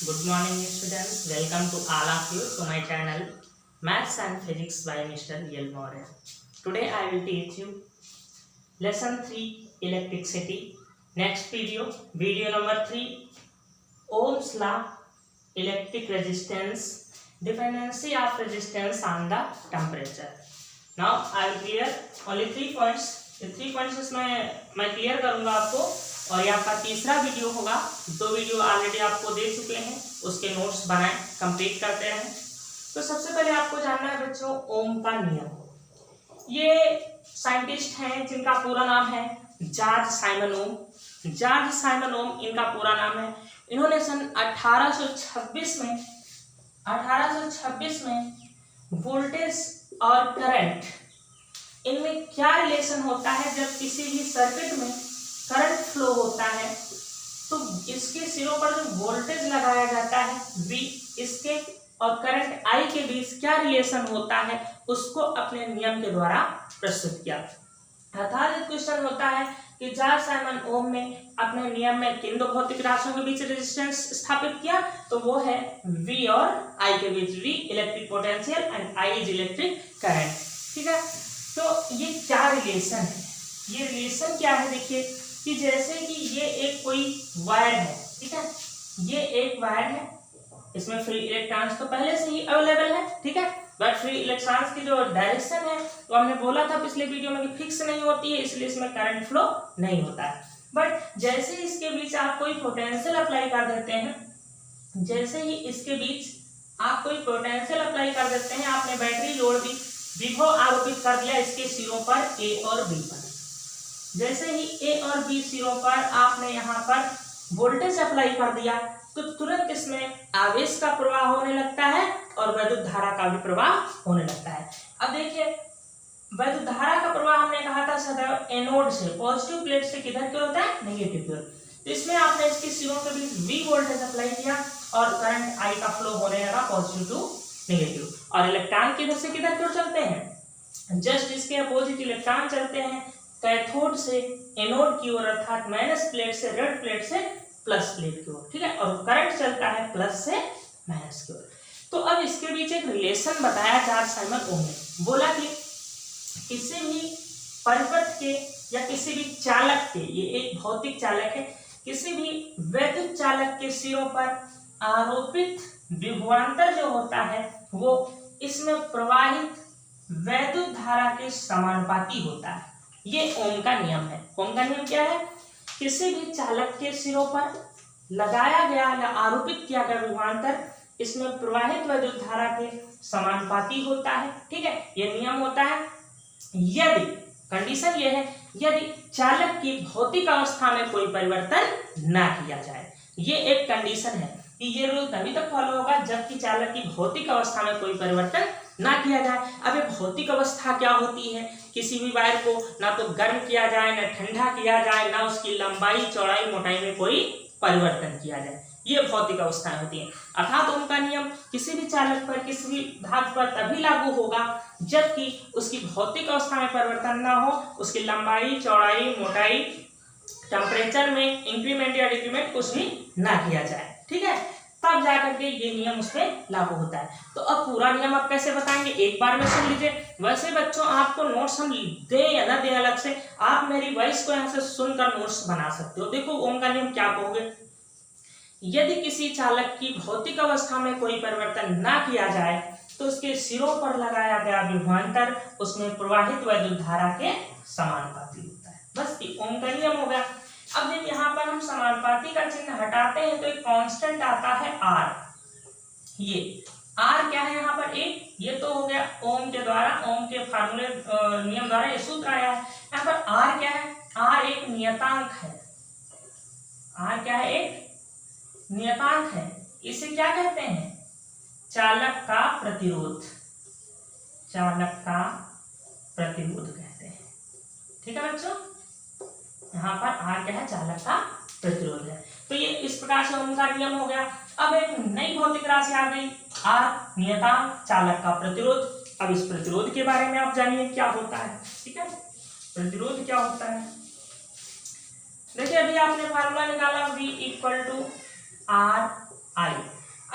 Good morning students, welcome to all of you to my channel Maths and Physics by Mr. Yel Moore. Today I will teach you lesson 3 electricity. Next video number 3, Ohm's law, electric resistance, dependency of resistance on the temperature. Now I will clear only 3 points. ये 3 points इसमें मैं clear करूंगा आपको, और ये आपका तीसरा video होगा। 2 वीडियो ऑलरेडी आपको दे चुके हैं, उसके नोट्स बनाएं, कंप्लीट करते रहें। तो सबसे पहले आपको जानना है बच्चों ओम का नियम। ये साइंटिस्ट हैं जिनका पूरा नाम है जॉर्ज साइमन ओम। जॉर्ज साइमन ओम इनका पूरा नाम है। इन्होंने सन 1826 में वोल्टेज और करंट, इनमें क्या रिलेशन होता है जब किसी भी सर्किट में करंट फ्लो होता है तो इसके सिरों पर जो वोल्टेज लगाया जाता है V, इसके और करंट I के बीच क्या रिलेशन होता है, उसको अपने नियम के द्वारा प्रस्तुत किया। अर्थात क्वेश्चन होता है कि जॉर्ज साइमन ओम ने अपने नियम में किन दो भौतिक राशियों के बीच रेजिस्टेंस स्थापित किया, तो वो है V और I के बीच। V electric potential and I is electric current. ठीक है, तो ये क्या रिलेशन है, ये रिलेशन क्या है, देखिए कि जैसे कि ये एक कोई वायर है, ठीक है, ये एक वायर है, इसमें फ्री इलेक्ट्रॉन्स तो पहले से ही अवेलेबल है, ठीक है, बट फ्री इलेक्ट्रॉन्स की जो डायरेक्शन है तो हमने बोला था पिछले वीडियो में कि फिक्स नहीं होती है, इसलिए इसमें करंट फ्लो नहीं होता है। बट जैसे इसके बीच आप कोई पोटेंशियल अप्लाई कर देते हैं, जैसे ही इसके बीच आप कोई पोटेंशियल अप्लाई कर देते हैं, आपने बैटरी जोड़ दी, विभव आरोपित कर दिया इसके सिरों पर A और B पर। जैसे ही A और B सिरों पर आपने यहाँ पर वोल्टेज अप्लाई कर दिया तो तुरंत इसमें आवेश का प्रवाह होने लगता है और वैद्युत धारा का भी प्रवाह होने लगता है। अब देखिए वैद्युत धारा का प्रवाह हमने कहा था सदैव एनोड से, पॉजिटिव प्लेट से किधर की ओर होता है, नेगेटिव की ओर। तो इसमें आपने इसके सिरों के बीच V वोल्टेज अप्लाई किया और करंट I का फ्लो होने लगा पॉजिटिव टू नेगेटिव। और इलेक्ट्रॉन किधर से किधर की ओर चलते हैं, जस्ट इसके अपोजिट इलेक्ट्रॉन चलते हैं कैथोड से एनोड की ओर, अर्थात माइनस प्लेट से रेड प्लेट से प्लस प्लेट की ओर, ठीक है, और करंट चलता है प्लस से माइनस की ओर। तो अब इसके बीच एक रिलेशन बताया जॉर्ज साइमन ओम ने, बोला कि किसी भी परिपथ के या किसी भी चालक के, ये एक भौतिक चालक है, किसी भी वैद्युत चालक के सिरों पर आरोपित विभवांतर जो होता है वो इसमें प्रवाहित वैद्युत धारा के समानुपाती होता है। ये ओम का नियम है। ओम का नियम क्या है, किसी भी चालक के सिरों पर लगाया गया या आरोपित किया गया विभवांतर इसमें प्रवाहित वैद्युत धारा के समानुपाती होता है। ठीक है, ये नियम होता है यदि, कंडीशन ये है, यदि चालक की भौतिक अवस्था में कोई परिवर्तन ना किया जाए। ये एक कंडीशन है कि ये रूल तभी तक फॉलो होगा जबकि चालक की भौतिक अवस्था में कोई परिवर्तन ना किया जाए। अब ये भौतिक अवस्था क्या होती है, किसी भी वायर को ना तो गर्म किया जाए ना ठंडा किया जाए, ना उसकी लंबाई चौड़ाई मोटाई में कोई परिवर्तन किया जाए, ये भौतिक अवस्थाएं होती हैं। अर्थात ओम का नियम किसी भी चालक पर, किसी भी धातु पर तभी लागू होगा जबकि उसकी भौतिक अवस्था में परिवर्तन ना हो, उसकी लंबाई चौड़ाई मोटाई टेम्परेचर में इंक्रीमेंट या डिक्रीमेंट कुछ भी ना किया जाए। ठीक है, तब जाकर के ये नियम उस पर लागू होता है। तो अब पूरा नियम आप कैसे बताएंगे, एक बार में सुन लीजिए। वैसे बच्चों आपको नोट्स हम दे या ना दे अलग से, आप मेरी वॉइस को यहाँ से सुनकर नोट्स बना सकते हो। देखो ओम का नियम क्या कहोगे, यदि किसी चालक की भौतिक अवस्था में कोई परिवर्तन ना किया जाए तो उसके सिरों पर लगाया गया विभवांतर उसमें प्रवाहित वैद्युत धारा के समानुपाती होता है। बस ये ओम का नियम हो गया। अब जब यहाँ पर हम समानुपाती का चिन्ह हटाते हैं तो एक कांस्टेंट आता है R। ये R क्या है यहाँ पर, एक, ये तो हो गया ओम के द्वारा, ओम के फार्मूले नियम द्वारा ये सूत्र आया है। यहाँ पर R क्या है, R एक नियतांक है। R क्या है, एक नियतांक है। इसे क्या कहते हैं, चालक का प्रतिरोध, चालक का प्रतिरोध कहते हैं। ठीक है बच्चों, यहाँ पर R क्या है, चालक का प्रतिरोध है। तो ये इस प्रकार से ओम का नियम हो गया। अब एक नई भौतिक राशि आ गई, R नियतांक, चालक का प्रतिरोध। अब इस प्रतिरोध के बारे में आप जानिए क्या होता है। ठीक है, प्रतिरोध क्या होता है, देखिए अभी आपने फार्मूला निकाला V = R I।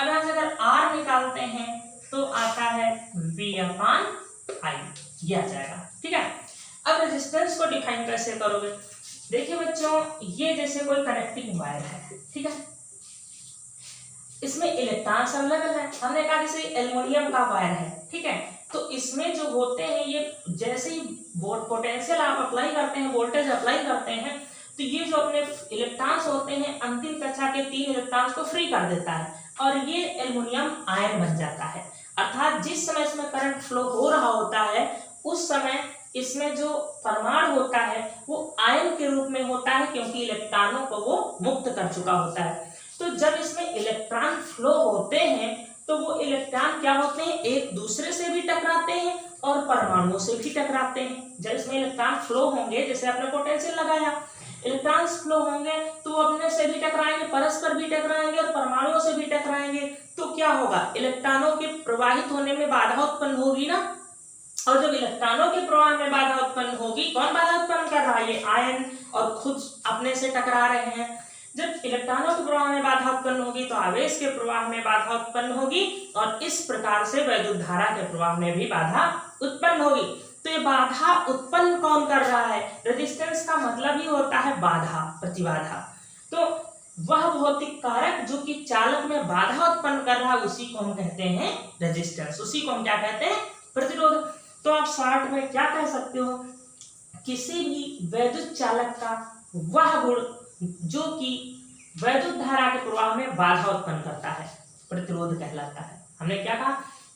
अब यहाँ से अगर R निकालते हैं तो आता है V/I, ये आ जाएगा। ठीक है, अब रेजिस्टेंस को डिफाइन कैसे करोगे? देखिए बच्चों, ये जैसे कोई कनेक्टिंग वायर है, ठीक है, इसमें इलेक्ट्रॉन्स अवेलेबल है। हमने कहा जैसे एल्युमिनियम का वायर है, ठीक है, तो इसमें जो होते हैं ये जैसे ही पोटेंशियल आप अप्लाई करते हैं, वोल्टेज अप्लाई करते हैं, तो ये जो अपने इलेक्ट्रॉन्स होते हैं अंतिम कक्षा के 3 इलेक्ट्रॉन्स को फ्री कर देता है और ये एल्युमिनियम आयन बन जाता है। अर्थात जिस समय इसमें करंट फ्लो हो रहा होता है उस समय इसमें जो परमाणु होता है वो आयन के रूप में होता है, क्योंकि इलेक्ट्रॉनों को वो मुक्त कर चुका होता है। तो जब इसमें इलेक्ट्रॉन फ्लो होते हैं तो वो इलेक्ट्रॉन क्या होते हैं, एक दूसरे से भी टकराते हैं और परमाणुओं से भी टकराते हैं। जब इसमें इलेक्ट्रॉन फ्लो होंगे, जैसे आपने पोटेंशियल लगाया, इलेक्ट्रॉन्स फ्लो होंगे तो अपने से भी टकराएंगे, परस्पर भी टकराएंगे और परमाणुओं से भी टकराएंगे। तो क्या होगा, इलेक्ट्रॉनों के प्रवाहित होने में बाधा उत्पन्न होगी ना, और जब इलेक्ट्रॉनों के प्रवाह में बाधा उत्पन्न होगी, कौन बाधा उत्पन्न कर रहा है, ये आयन, और खुद अपने से टकरा रहे हैं। जब इलेक्ट्रॉनों के प्रवाह में बाधा उत्पन्न होगी तो आवेश के प्रवाह में बाधा उत्पन्न होगी और इस प्रकार से वैद्युत धारा के प्रवाह में भी बाधा उत्पन्न होगी। तो ये बाधा उत्पन्न कौन कर रहा है, रेजिस्टेंस का मतलब ही होता है बाधा, प्रतिबाधा। तो वह भौतिक कारक जो कि चालक में बाधा उत्पन्न कर रहा है उसी को हम कहते हैं रेजिस्टेंस, उसी को हम क्या कहते हैं, प्रतिरोध। तो आप शॉर्ट में क्या कह सकते हो, किसी भी वैद्युत चालक का वह गुण जो कि वैद्युत धारा के प्रवाह में बाधा उत्पन्न करता है प्रतिरोध कहलाता है। हमने क्या कहा,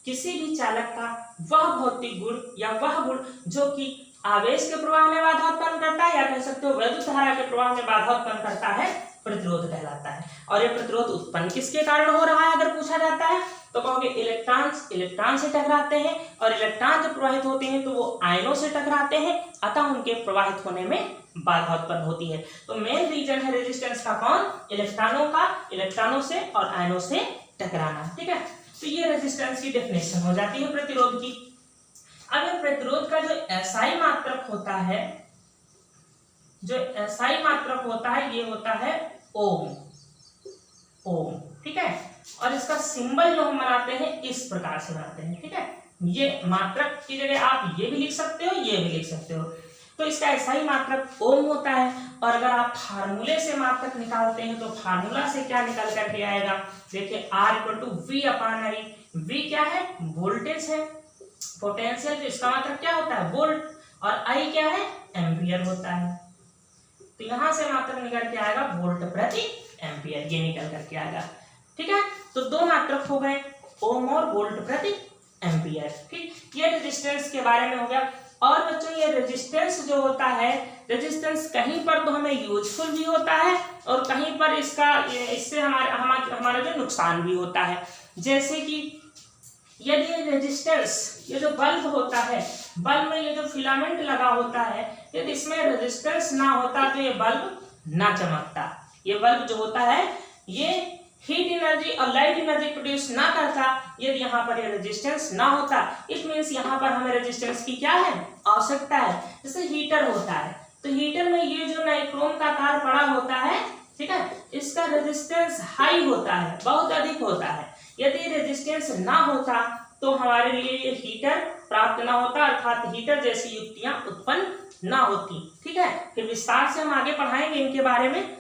किसी भी चालक का वह भौतिक गुण या वह गुण जो कि आवेश के प्रवाह में बाधा उत्पन्न करता है, या कह सकते हो वैद्युत धारा के प्रवाह में बाधा उत्पन्न करता है, प्रतिरोध कहलाता है। और ये प्रतिरोध उत्पन्न किसके कारण हो रहा है अगर पूछा जाता है तो कहोगे इलेक्ट्रॉन से टकराते हैं और इलेक्ट्रॉन जब प्रवाहित होते हैं तो वो आयनों से टकराते हैं, अतः उनके प्रवाहित होने में बाधा उत्पन्न होती है। तो मेन रीजन है रेजिस्टेंस का कौन, इलेक्ट्रॉनों से और आयनों से टकराना। ठीक है, तो ये रेजिस्टेंस की डेफिनेशन हो जाती है प्रतिरोध की। अब ये प्रतिरोध का जो एसआई मात्रक होता है, ये होता है ओम। ठीक है, और इसका सिंबल जो हम बनाते हैं इस प्रकार से बनाते हैं। ठीक है, ये मात्रक की जगह आप ये भी लिख सकते हो, ये भी लिख सकते हो। तो इसका एसआई मात्रक ओम होता है। और अगर आप फार्मूले से मात्रक निकालते हैं तो फार्मूला से क्या निकल करके आएगा, देखिए R/V/I। V क्या है, वोल्टेज है, पोटेंशियल, तो इसका मात्रक क्या होता है, वोल्ट, और I क्या है, एम्पियर होता है। तो यहां से मात्रक निकल के आएगा वोल्ट प्रति एम्पियर, ये निकल करके आएगा। ठीक है, तो दो मात्रक हो गए, ओम और वोल्ट प्रति एम्पियर। ठीक, ये रेजिस्टेंस के बारे में हो गया। और बच्चों ये रेजिस्टेंस जो होता है, रेजिस्टेंस कहीं पर तो हमें यूजफुल भी होता है और कहीं पर इससे हमारा जो नुकसान भी होता है। जैसे कि यदि रेजिस्टेंस, ये जो बल्ब होता है, बल्ब में ये जो फिलामेंट लगा होता है, यदि इसमें रेजिस्टेंस ना होता तो ये बल्ब ना चमकता। ये बल्ब जो होता है ये हीट एनर्जी और लाइट एनर्जी प्रोड्यूस ना करता यदि यहाँ पर ये रेजिस्टेंस ना होता। इट मीन्स यहाँ पर हमें रेजिस्टेंस की क्या है, आवश्यकता है। जैसे हीटर होता है तो हीटर में ये जो नाइक्रोम का तार पड़ा होता है, ठीक है, इसका रेजिस्टेंस हाई होता है, बहुत अधिक होता है। यदि रेजिस्टेंस ना होता तो हमारे लिए ये हीटर प्राप्त ना होता, अर्थात हीटर जैसी युक्तियां उत्पन्न ना होती। ठीक है, फिर विस्तार से हम आगे पढ़ाएंगे इनके बारे में।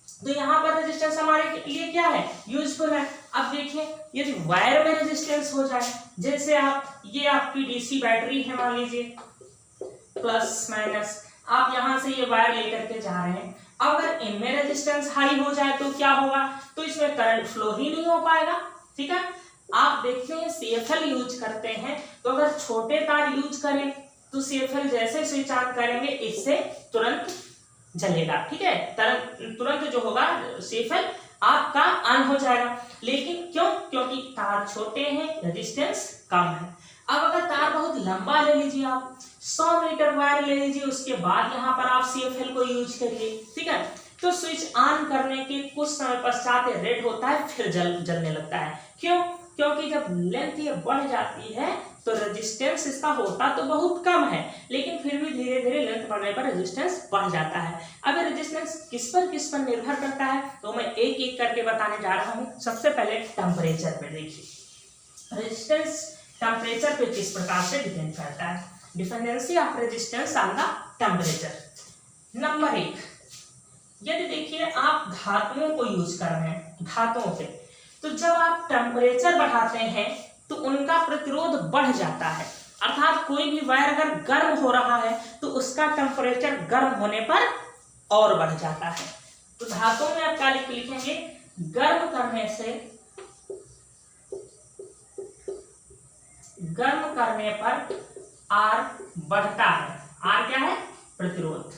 तो यहाँ पर रेजिस्टेंस हमारे लिए क्या है, यूजफुल है। अब देखिए यदि वायर में रेजिस्टेंस हो जाए, जैसे ये आपकी डीसी बैटरी है, मान लीजिए प्लस माइनस, आप यहाँ से ये वायर लेकर के जा रहे हैं। अगर इनमें रेजिस्टेंस हाई हो जाए तो क्या होगा, तो इसमें करंट फ्लो ही नहीं हो पाएगा। ठीक है, आप देखते हैं CFL यूज करते हैं, तो अगर छोटे तार यूज करें तो CFL जैसे स्विच ऑन करेंगे इससे तुरंत जलेगा। ठीक है, तुरंत जो होगा CFL आपका ऑन हो जाएगा। लेकिन क्योंकि तार छोटे हैं, रेजिस्टेंस कम है। अब अगर तार बहुत लंबा ले लीजिए, आप 100 मीटर वायर ले लीजिए, उसके बाद यहाँ पर आप CFL को यूज करिए। ठीक है, तो स्विच ऑन करने के कुछ समय पश्चात रेड होता है, फिर जलने लगता है। क्योंकि जब लेंथ ये बढ़ जाती है तो रेजिस्टेंस इसका होता तो बहुत कम है, लेकिन फिर भी धीरे धीरे लेंथ बढ़ने पर रेजिस्टेंस बढ़ जाता है। अगर रेजिस्टेंस किस पर निर्भर करता है, तो मैं एक एक करके बताने जा रहा हूँ। सबसे पहले टेम्परेचर पे देखिए, रेजिस्टेंस टेम्परेचर पे किस प्रकार से डिपेंड करता है। Dependency of resistance on the temperature. Number 1, यदि देखिए आप धातुओं को यूज कर रहे हैं, धातुओं पे, तो जब आप टेम्परेचर बढ़ाते हैं तो उनका प्रतिरोध बढ़ जाता है। अर्थात कोई भी वायर अगर गर्म हो रहा है तो उसका टेम्परेचर गर्म होने पर और बढ़ जाता है। तो धातुओं में आप क्या लिखेंगे, गर्म करने पर आर बढ़ता है। आर क्या है, प्रतिरोध,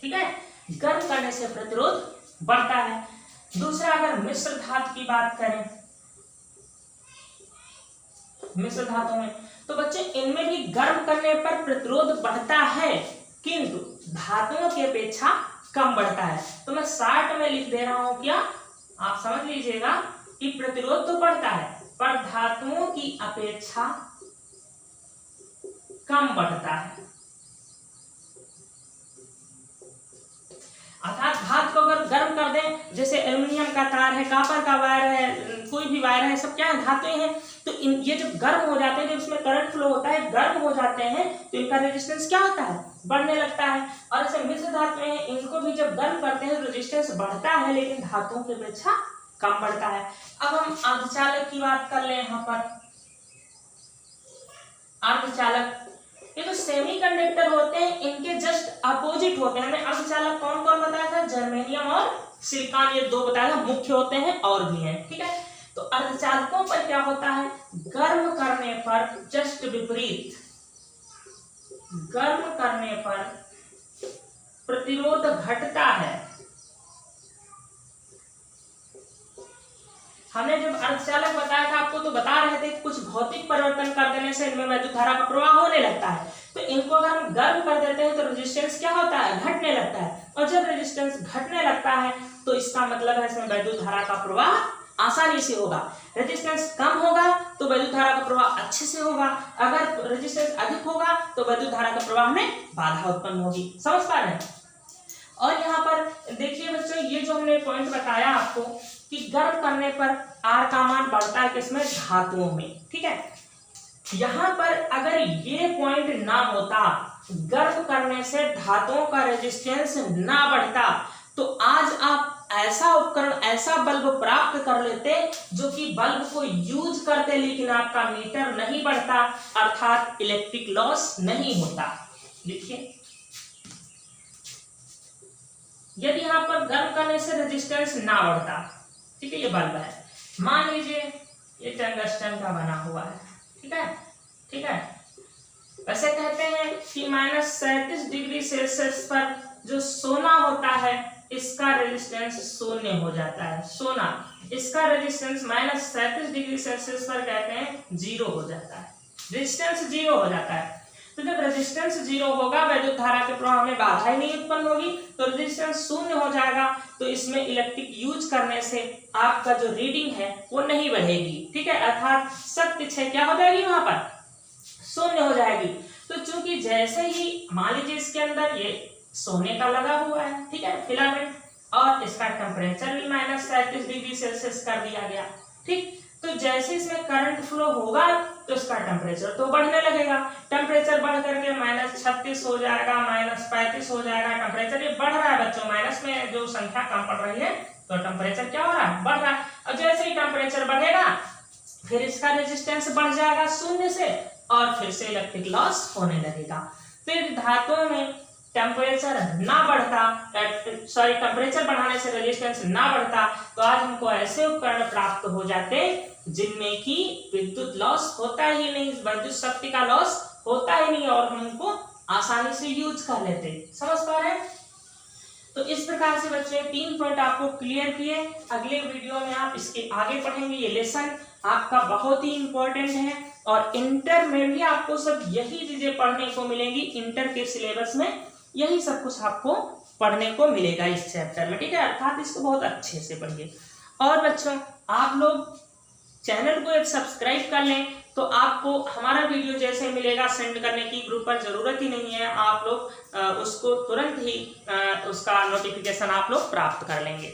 ठीक है, गर्म करने से प्रतिरोध बढ़ता है। दूसरा, अगर मिश्र धातु की बात करें, मिश्र धातु में, तो बच्चे इनमें भी गर्म करने पर प्रतिरोध बढ़ता है, किंतु धातुओं की अपेक्षा कम बढ़ता है। तो मैं शॉर्ट में लिख दे रहा हूं, क्या आप समझ लीजिएगा कि प्रतिरोध तो बढ़ता है पर धातुओं की अपेक्षा कम बढ़ता है। अर्थात धातु को अगर गर्म कर दें, जैसे एल्युमिनियम का तार है, कॉपर का वायर है, कोई भी वायर है, सब क्या है, धातुएं हैं, तो ये जब गर्म हो जाते हैं, जब इसमें करंट फ्लो होता है, गर्म हो जाते हैं, तो इनका रेजिस्टेंस क्या होता है, बढ़ने लगता है। और ऐसे मिश्र धातुएं हैं, इनको भी जब गर्म करते हैं तो रेजिस्टेंस बढ़ता है, लेकिन धातुओं की अपेक्षा कम बढ़ता है। अब हम अर्धचालक की बात कर ले। यहाँ पर अर्धचालक, ये जो सेमीकंडक्टर होते हैं इनके जस्ट अपोजिट होते हैं। हमने अर्धचालक कौन कौन बताया था, जर्मेनियम और सिलिकॉन, ये दो बताया था, मुख्य होते हैं, और भी हैं, ठीक है। तो अर्धचालकों पर क्या होता है, गर्म करने पर जस्ट विपरीत, गर्म करने पर प्रतिरोध घटता है। हमने जब अर्धचालक बताया था आपको, तो बता रहे थे कि कुछ भौतिक परिवर्तन कर देने से इनमें वैद्युत धारा का प्रवाह होने लगता है। तो इनको अगर हम गर्म कर देते हैं तो रेजिस्टेंस क्या होता है, घटने लगता है। और जब रेजिस्टेंस घटने लगता है तो इसका मतलब है इसमें वैद्युत धारा का प्रवाह आसानी से होगा। रेजिस्टेंस कम होगा तो वैद्युत धारा का प्रवाह अच्छे से होगा, अगर रेजिस्टेंस अधिक होगा तो वैद्युत धारा का प्रवाह में बाधा उत्पन्न होगी। समझ पा रहे हैं। और यहाँ पर देखिए बच्चों, ये जो हमने पॉइंट बताया आपको कि गर्म करने पर आर का मान बढ़ता है किसमें, धातुओं में, ठीक है। यहाँ पर अगर ये पॉइंट ना होता, गर्म करने से धातुओं का रेजिस्टेंस ना बढ़ता, तो आज आप ऐसा उपकरण, ऐसा बल्ब प्राप्त कर लेते जो कि बल्ब को यूज करते लेकिन आपका मीटर नहीं बढ़ता, अर्थात इलेक्ट्रिक लॉस नहीं होता। देखिए, यदि यहाँ पर गर्म करने से रेजिस्टेंस ना बढ़ता, ठीक है, ये बल्ब है, मान लीजिए ये टंगस्टन का बना हुआ है, ठीक है, ठीक है। वैसे कहते हैं कि -37 डिग्री सेल्सियस पर जो सोना होता है इसका रेजिस्टेंस शून्य हो जाता है। सोना, इसका रेजिस्टेंस -37 डिग्री सेल्सियस पर कहते हैं 0 हो जाता है, रेजिस्टेंस 0 हो जाता है। तो जब रेजिस्टेंस 0 होगा, वैद्युत धारा के प्रवाह में बाधा ही नहीं उत्पन्न होगी, तो रेजिस्टेंस शून्य हो जाएगा। तो इसमें इलेक्ट्रिक यूज करने से आपका जो रीडिंग है वो नहीं बढ़ेगी, ठीक है, अर्थात शक्ति क्षय क्या हो जाएगी, वहां पर शून्य हो जाएगी। तो चूंकि जैसे ही मान लीजिए इसके अंदर ये सोने का लगा हुआ है, ठीक है, फिलामेंट, और इसका टेम्परेचर भी -37 डिग्री सेल्सियस कर दिया गया, ठीक। तो जैसे इसमें करंट फ्लो होगा तो इसका टेम्परेचर तो बढ़ने लगेगा, टेम्परेचर बढ़ करके -36 हो जाएगा, -35 हो जाएगा। टेम्परेचर ये बढ़ रहा है बच्चों, माइनस में जो संख्या कम पड़ रही है तो टेम्परेचर क्या हो रहा है, बढ़ रहा है। और जैसे ही टेम्परेचर बढ़ेगा फिर इसका रेजिस्टेंस बढ़ जाएगा शून्य से, और फिर से इलेक्ट्रिक लॉस होने लगेगा। फिर धातुओं में टेम्परेचर ना बढ़ता, टेम्परेचर बढ़ाने से रेजिस्टेंस ना बढ़ता, तो आज हमको ऐसे उपकरण प्राप्त हो जाते जिनमें कि विद्युत लॉस होता ही नहीं, विद्युत शक्ति का लॉस होता ही नहीं, और हम उनको आसानी से यूज कर लेते। समझ पा रहे हैं। तो इस प्रकार से बच्चे 3 पॉइंट आपको क्लियर किए। अगले वीडियो में आप इसके आगे पढ़ेंगे। ये लेसन आपका बहुत ही इंपॉर्टेंट है, और इंटर में भी आपको सब यही चीजें पढ़ने को मिलेंगी। इंटर के सिलेबस में यही सब कुछ आपको पढ़ने को मिलेगा इस चैप्टर में, ठीक है, अर्थात इसको बहुत अच्छे से पढ़िए। और बच्चों, आप लोग चैनल को एक सब्सक्राइब कर लें तो तो आपको हमारा वीडियो जैसे मिलेगा सेंड करने की ग्रुप पर ज़रूरत ही नहीं है, आप लोग उसको तुरंत ही उसका नोटिफिकेशन आप लोग प्राप्त कर लेंगे।